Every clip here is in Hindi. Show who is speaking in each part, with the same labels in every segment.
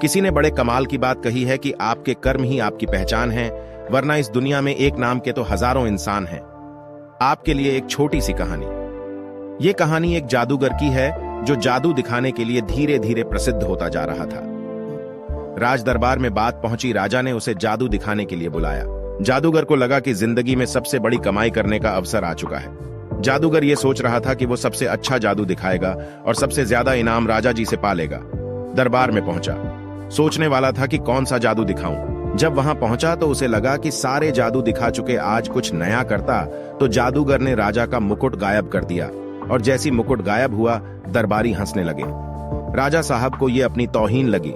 Speaker 1: किसी ने बड़े कमाल की बात कही है कि आपके कर्म ही आपकी पहचान है, वरना इस दुनिया में एक नाम के तो हजारों इंसान हैं। आपके लिए एक छोटी सी कहानी। ये कहानी एक जादूगर की है जो जादू दिखाने के लिए धीरे धीरे प्रसिद्ध होता जा रहा था। राज दरबार में बात पहुंची, राजा ने उसे जादू दिखाने के लिए बुलाया। जादूगर को लगा कि जिंदगी में सबसे बड़ी कमाई करने का अवसर आ चुका है। जादूगर ये सोच रहा था कि वो सबसे अच्छा जादू दिखाएगा और सबसे ज्यादा इनाम राजा जी से पालेगा। दरबार में पहुंचा, सोचने वाला था कि कौन सा जादू दिखाऊं। जब वहां पहुंचा तो उसे लगा कि सारे जादू दिखा चुके, आज कुछ नया करता। तो जादूगर ने राजा का मुकुट गायब कर दिया और जैसी मुकुट गायब हुआ, दरबारी हंसने लगे। राजा साहब को यह अपनी तौहीन लगी।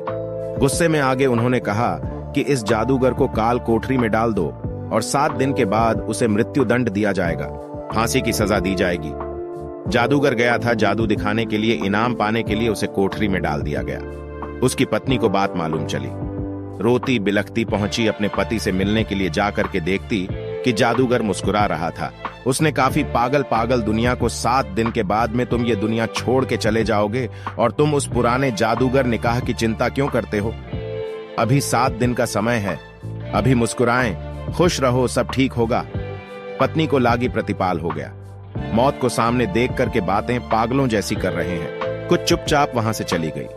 Speaker 1: गुस्से में आगे उन्होंने कहा कि इस जादूगर को काल कोठरी में डाल दो और 7 दिन के बाद उसे मृत्यु दंड दिया जाएगा, फांसी की सजा दी जाएगी। जादूगर गया था जादू दिखाने के लिए, इनाम पाने के लिए उसे कोठरी में डाल दिया गया। उसकी पत्नी को बात मालूम चली। रोती बिलखती पहुंची, अपने पति से मिलने के लिए जाकर के देखती कि जादूगर मुस्कुरा रहा था। उसने काफी पागल दुनिया को 7 दिन के बाद में तुम ये दुनिया छोड़ के चले जाओगे और तुम उस पुराने जादूगर निकाह की चिंता क्यों करते हो? अभी 7 दिन का समय है, अभी मुस्कुराएं, खुश रहो, सब ठीक होगा। पत्नी को लागी प्रतिपाल हो गया। मौत को सामने देख करके बातें पागलों जैसी कर रहे हैं। कुछ चुपचाप वहां से चली गई।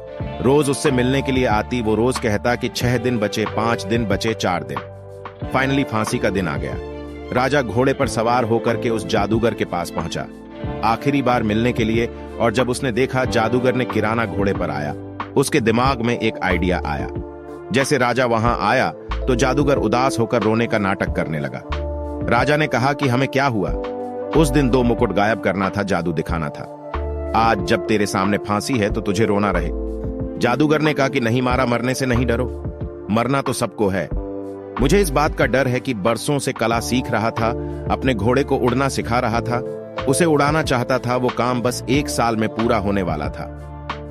Speaker 1: रोज उससे मिलने के लिए आती। वो रोज कहता कि 6 दिन बचे, 5 दिन बचे, 4 दिन। फाइनली फांसी का दिन आ गया। राजा घोड़े पर सवार होकर के उस जादूगर के पास पहुंचा, आखिरी बार मिलने के लिए। और जब उसने देखा जादूगर ने किराना घोड़े पर आया, उसके दिमाग में एक आइडिया आया। जैसे राजा वहां आया तो जादूगर उदास होकर रोने का नाटक करने लगा। राजा ने कहा कि हमें क्या हुआ? उस दिन 2 मुकुट गायब करना था, जादू दिखाना था। आज जब तेरे सामने फांसी है तो तुझे रोना रहे। जादूगर ने कहा कि नहीं मारा, मरने से नहीं डरो, मरना तो सबको है। मुझे इस बात का डर है कि बरसों से कला सीख रहा था, अपने घोड़े को उड़ना सिखा रहा था, उसे उड़ाना चाहता था। वो काम बस 1 साल में पूरा होने वाला था।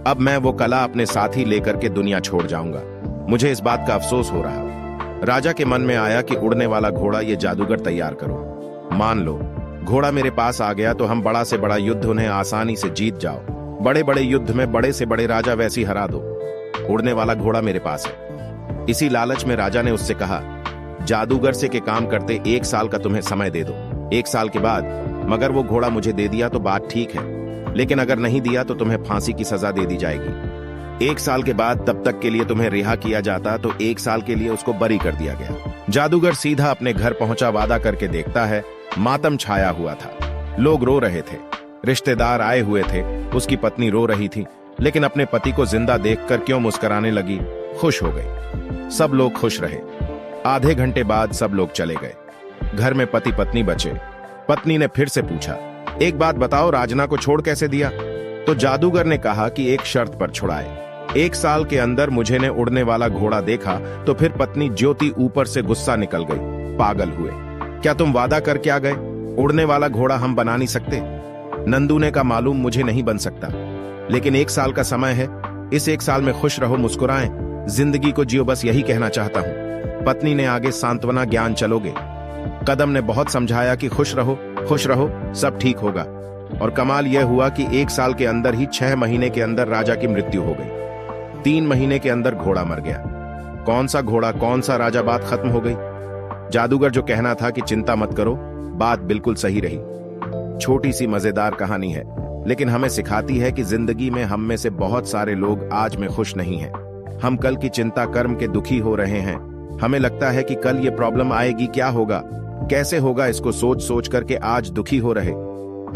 Speaker 1: अब मैं वो कला अपने साथ ही लेकर के दुनिया छोड़ जाऊंगा। मुझे इस बात का अफसोस हो रहा। राजा के मन में आया कि उड़ने वाला घोड़ा ये जादूगर तैयार करो। मान लो घोड़ा मेरे पास आ गया तो हम बड़ा से बड़ा युद्ध उन्हें आसानी से जीत जाओ। बड़े बड़े युद्ध में बड़े से बड़े राजा वैसी हरा दो। उड़ने वाला घोड़ा मेरे पास है। इसी लालच में राजा ने उससे कहा, जादूगर से के काम करते 1 साल का तुम्हें समय दे दो। 1 साल के बाद मगर वो घोड़ा मुझे दे दिया तो बात ठीक है, लेकिन अगर नहीं दिया तो तुम्हें फांसी की सजा दे दी जाएगी। 1 साल के बाद तब तक के लिए तुम्हें रिहा किया जाता तो 1 साल के लिए उसको बरी कर दिया गया। जादूगर सीधा अपने घर पहुंचा। वादा करके देखता है, मातम छाया हुआ था। लोग रो रहे थे, रिश्तेदार आए हुए थे। उसकी पत्नी रो रही थी, लेकिन अपने पति को जिंदा देखकर क्यों मुस्कुराने लगी, खुश हो गई। सब लोग खुश रहे। आधे घंटे बाद सब लोग चले गए। घर में पति पत्नी बचे। पत्नी ने फिर से पूछा, एक बात बताओ, राजना को छोड़ कैसे दिया? तो जादूगर ने कहा कि एक शर्त पर छुड़ाए। 1 साल के अंदर मुझे ने उड़ने वाला घोड़ा देखा। तो फिर पत्नी ज्योति ऊपर से गुस्सा निकल गई। पागल हुए, क्या तुम वादा करके आ गए? उड़ने वाला घोड़ा हम बना नहीं सकते। नंदू ने कहा, मालूम मुझे नहीं बन सकता, लेकिन 1 साल का समय है। इस 1 साल में खुश रहो, मुस्कुराएं, जिंदगी को जियो, बस यही कहना चाहता हूं। पत्नी ने आगे सांत्वना, ज्ञान चलोगे। कदम ने बहुत समझाया कि खुश रहो, सब ठीक होगा। और कमाल यह हुआ कि 1 साल के अंदर ही 6 महीने के अंदर राजा की मृत्यु हो गई। 3 महीने के अंदर घोड़ा मर गया। कौन सा घोड़ा, कौन सा राजा, बात खत्म हो गई। जादूगर जो कहना था कि चिंता मत करो, बात बिल्कुल सही रही। छोटी सी मजेदार कहानी है, लेकिन हमें सिखाती है कि जिंदगी में हम में से बहुत सारे लोग आज में खुश नहीं हैं। हम कल की चिंता कर्म के दुखी हो रहे हैं। हमें लगता है कि कल ये प्रॉब्लम आएगी, क्या होगा, कैसे होगा, इसको सोच सोच करके आज दुखी हो रहे।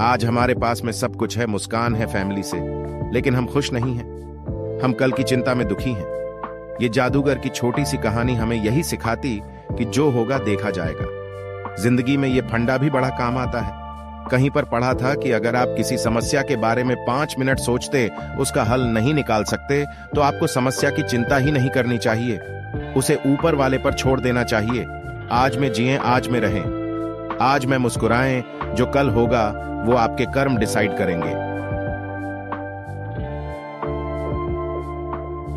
Speaker 1: आज हमारे पास में सब कुछ है, मुस्कान है फैमिली से, लेकिन हम खुश नहीं हैं। हम कल की चिंता में दुखी हैं। ये जादूगर की छोटी सी कहानी हमें यही सिखाती कि जो होगा देखा जाएगा। जिंदगी में ये फंडा भी बड़ा काम आता है। कहीं पर पढ़ा था कि अगर आप किसी समस्या के बारे में 5 मिनट सोचते, उसका हल नहीं निकाल सकते, तो आपको समस्या की चिंता ही नहीं करनी चाहिए। उसे ऊपर वाले पर छोड़ देना चाहिए। आज में जिएं, आज में रहें। आज में मुस्कुराएं, जो कल होगा वो आपके कर्म डिसाइड करेंगे।